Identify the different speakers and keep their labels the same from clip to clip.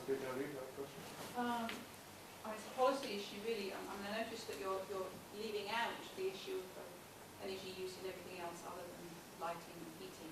Speaker 1: It's a policy issue, really. I noticed that you're leaving out the issue of energy use in everything else other than lighting and heating,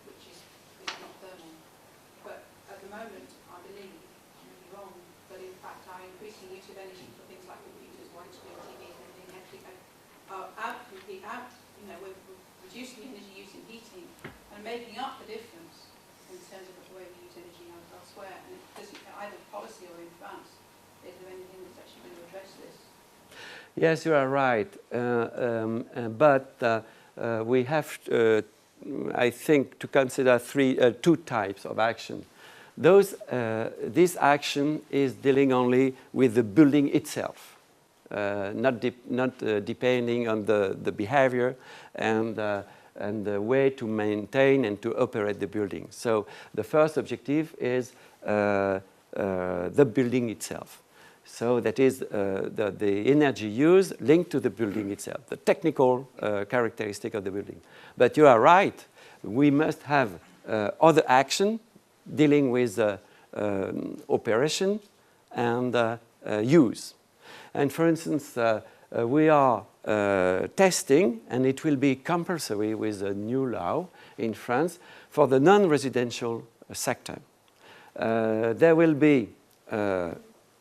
Speaker 1: which is not thermal. But at the moment, I believe, I may be wrong, but in fact our increasing use of energy for things like computers, widescreen TVs, and everything actually we're reducing the energy use in heating and making up the difference in terms of the way we use energy elsewhere. And it doesn't, either policy or in France, is there anything that's actually going to address this?
Speaker 2: Yes, you are right. But we have, I think, to consider two types of action. This action is dealing only with the building itself, not depending on the behavior and the way to maintain and to operate the building. So the first objective is the building itself. So that is the energy use linked to the building itself, the technical characteristic of the building. But you are right, we must have other action dealing with operation and use. And for instance, we are testing, and it will be compulsory with a new law in France, for the non-residential sector. There will be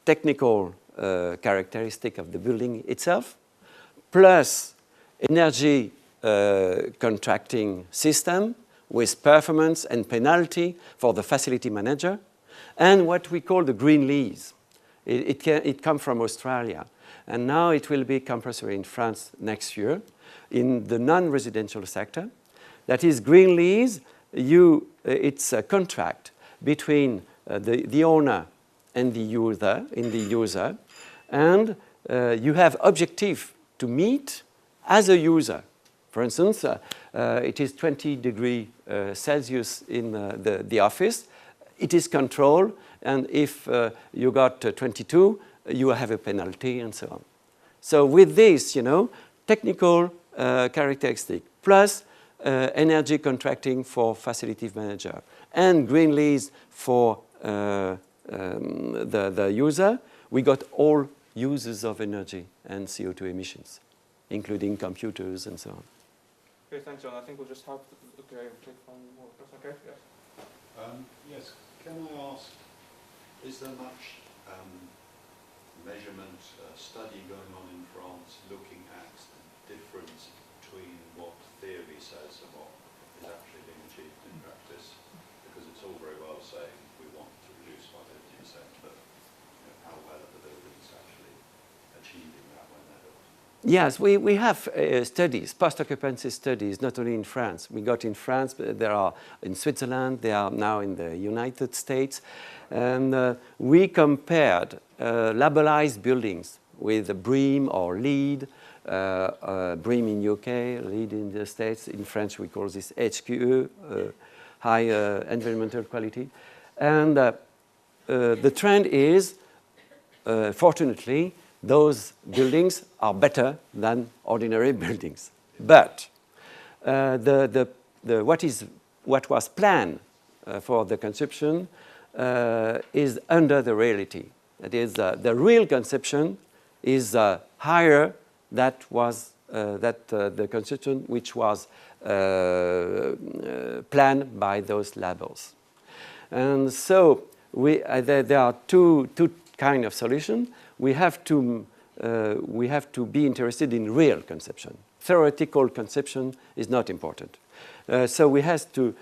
Speaker 2: technical characteristic of the building itself, plus energy contracting system with performance and penalty for the facility manager, and what we call the green lease. It comes from Australia, and now it will be compulsory in France next year in the non-residential sector. That is green lease. It's a contract between the owner and the user, and you have objective to meet as a user. For instance, it is 20 degrees Celsius in the office. It is controlled, and if you got 22, you have a penalty, and so on. So with this, technical characteristic plus energy contracting for facility manager and green lease for the user, we got all uses of energy and CO2 emissions, including computers and so on.
Speaker 3: Okay, thanks, John. I think we'll just have take one more. That's okay? Yes.
Speaker 4: Yes. Can I ask, is there much measurement study going on in France looking at the difference between what theory says and what is actually being achieved in practice? Because it's all very well saying we want to reduce by 50%, but how well are the buildings actually achieving that when they're built?
Speaker 2: Yes, we have studies, post-occupancy studies, not only in France. We got in France, but there are in Switzerland, they are now in the United States. And we compared labelized buildings with BREEAM or LEED, BREEAM in UK, LEED in the States. In French, we call this HQE, high environmental quality. And the trend is, fortunately, those buildings are better than ordinary buildings. But what was planned for the consumption is under the reality. That is, the real consumption is higher than the consumption which was planned by those labels. And so there are two kinds of solutions. We have to be interested in real consumption. Theoretical consumption is not important. So we have to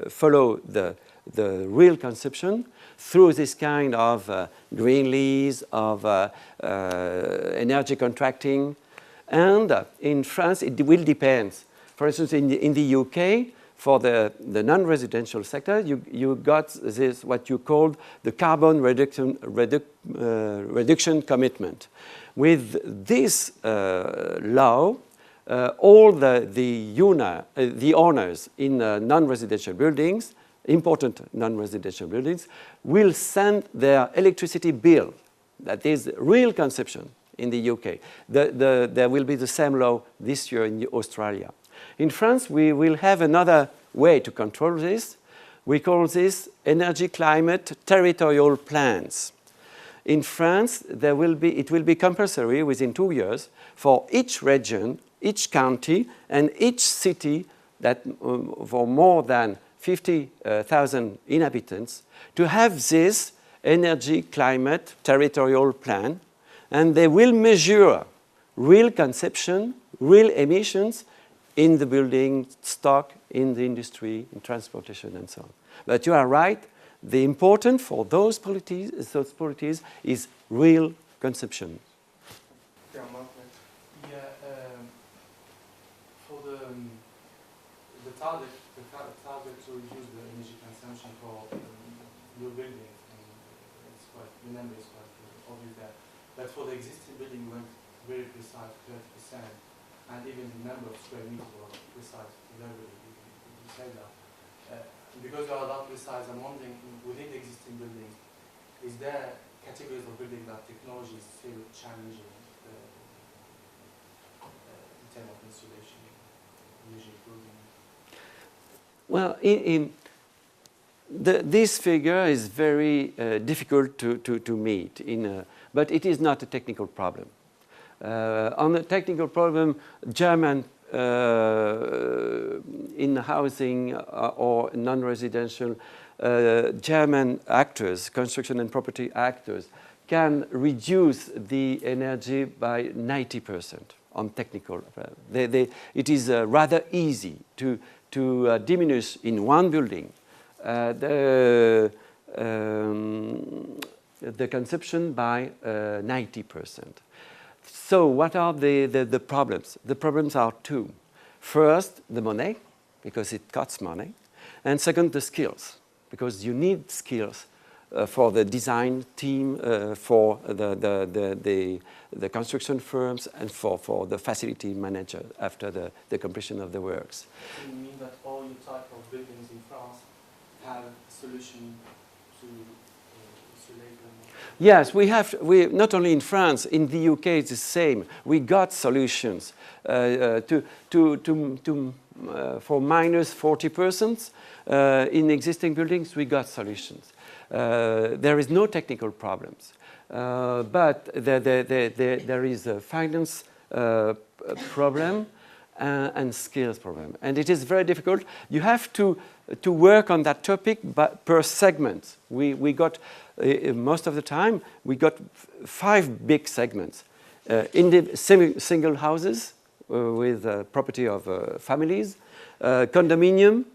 Speaker 2: follow the real consumption through this kind of green lease, of energy contracting. And in France, it will depend. For instance, in the UK, for the non-residential sector, you got this, what you called the carbon reduction commitment. With this law, all the owners in non-residential buildings, important non-residential buildings, will send their electricity bill, that is real consumption in the UK. There will be the same law this year in Australia. In France, we will have another way to control this. We call this energy climate territorial plans. In France, it will be compulsory within 2 years for each region, each county, and each city that for more than 50,000 inhabitants to have this energy climate territorial plan, and they will measure real consumption, real emissions in the building stock, in the industry, in transportation, and so on. But you are right, the important for those policies is real consumption.
Speaker 3: Yeah, Mark,
Speaker 5: Yeah, for the target to reduce the energy consumption for new buildings, and it's quite, the number is quite obvious there. But for the existing building, we went very precise, 30%, and even the number of square meters were precise, very, you say that. Because you are that precise, I'm wondering, within the existing buildings, is there categories of buildings that technology is still challenging in terms of insulation, energy improving?
Speaker 2: Well, this figure is very difficult to meet, but it is not a technical problem. On the technical problem, German in housing or non-residential, German actors, construction and property actors, can reduce the energy by 90% on technical. It is rather easy to diminish in one building the consumption by 90%. So what are the problems? The problems are two. First, the money, because it costs money. And second, the skills, because you need skills for the design team, for the construction firms, and for the facility manager after the completion of the works.
Speaker 5: Do you mean that all your type of buildings in France have a solution to insulate them?
Speaker 2: Yes, we not only in France, in the UK it's the same. We got solutions for minus 40% in existing buildings. We got solutions. There is no technical problems, but there is a finance problem and skills problem, and it is very difficult. You have to work on that topic, but per segment. We got most of the time we got 5 big segments: in the single houses with property of families, condominium,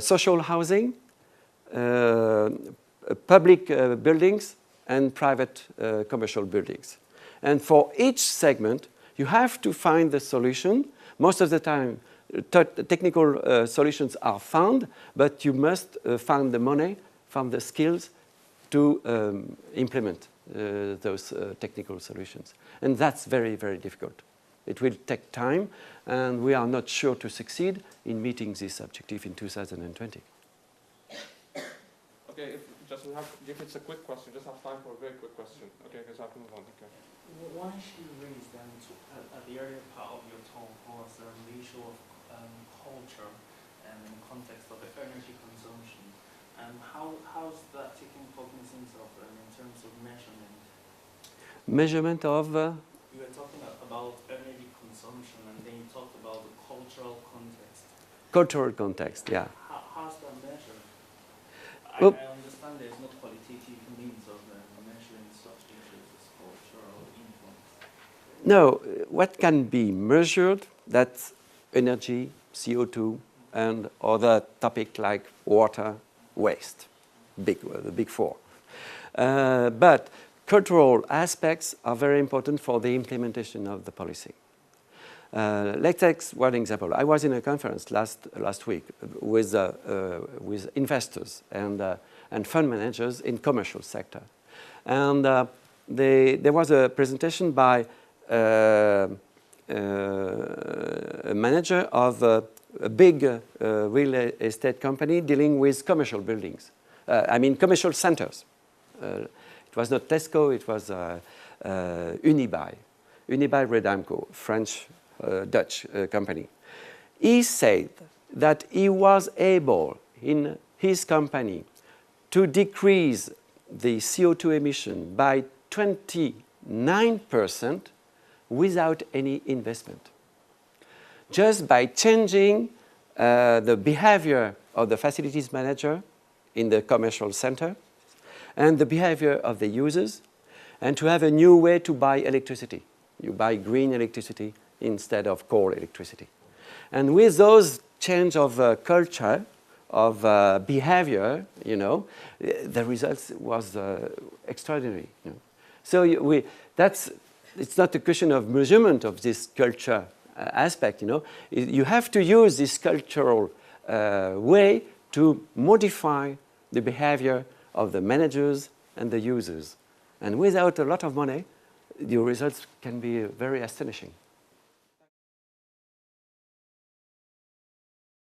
Speaker 2: social housing, public buildings, and private commercial buildings. And for each segment, you have to find the solution. Most of the time, technical solutions are found, but you must find the money, find the skills to implement those technical solutions. And that's very, very difficult. It will take time, and we are not sure to succeed in meeting this objective in 2020.
Speaker 3: Okay, if it's a quick question, just have time for a very quick question. Okay, because I have to move on. Okay.
Speaker 6: One issue you raised at the earlier part of your talk was the issue of culture and in context of the energy consumption. How's that taken cognizance of in terms of measurement?
Speaker 2: Measurement of?
Speaker 6: You were talking about energy consumption, and then you talked about the cultural context.
Speaker 2: Cultural context, yeah.
Speaker 6: How's that measured?
Speaker 2: Well,
Speaker 6: I understand there's no qualitative means of measuring such issues as cultural influence.
Speaker 2: No, what can be measured, that's energy, CO2, and other topics like water, waste, the big 4. But cultural aspects are very important for the implementation of the policy. Let's take one example. I was in a conference last week with investors and fund managers in commercial sector, and there was a presentation by a manager of a big real estate company dealing with commercial buildings. Commercial centers. It was not Tesco, it was Unibail Rodamco, French Dutch company. He said that he was able in his company to decrease the CO2 emission by 29% without any investment. Just by changing the behavior of the facilities manager in the commercial center and the behavior of the users, and to have a new way to buy electricity. You buy green electricity instead of coal electricity. And with those change of culture, of behavior, you know, the results was extraordinary. You know. So it's not a question of measurement of this culture aspect, you know. You have to use this cultural way to modify the behavior of the managers and the users. And without a lot of money, the results can be very astonishing.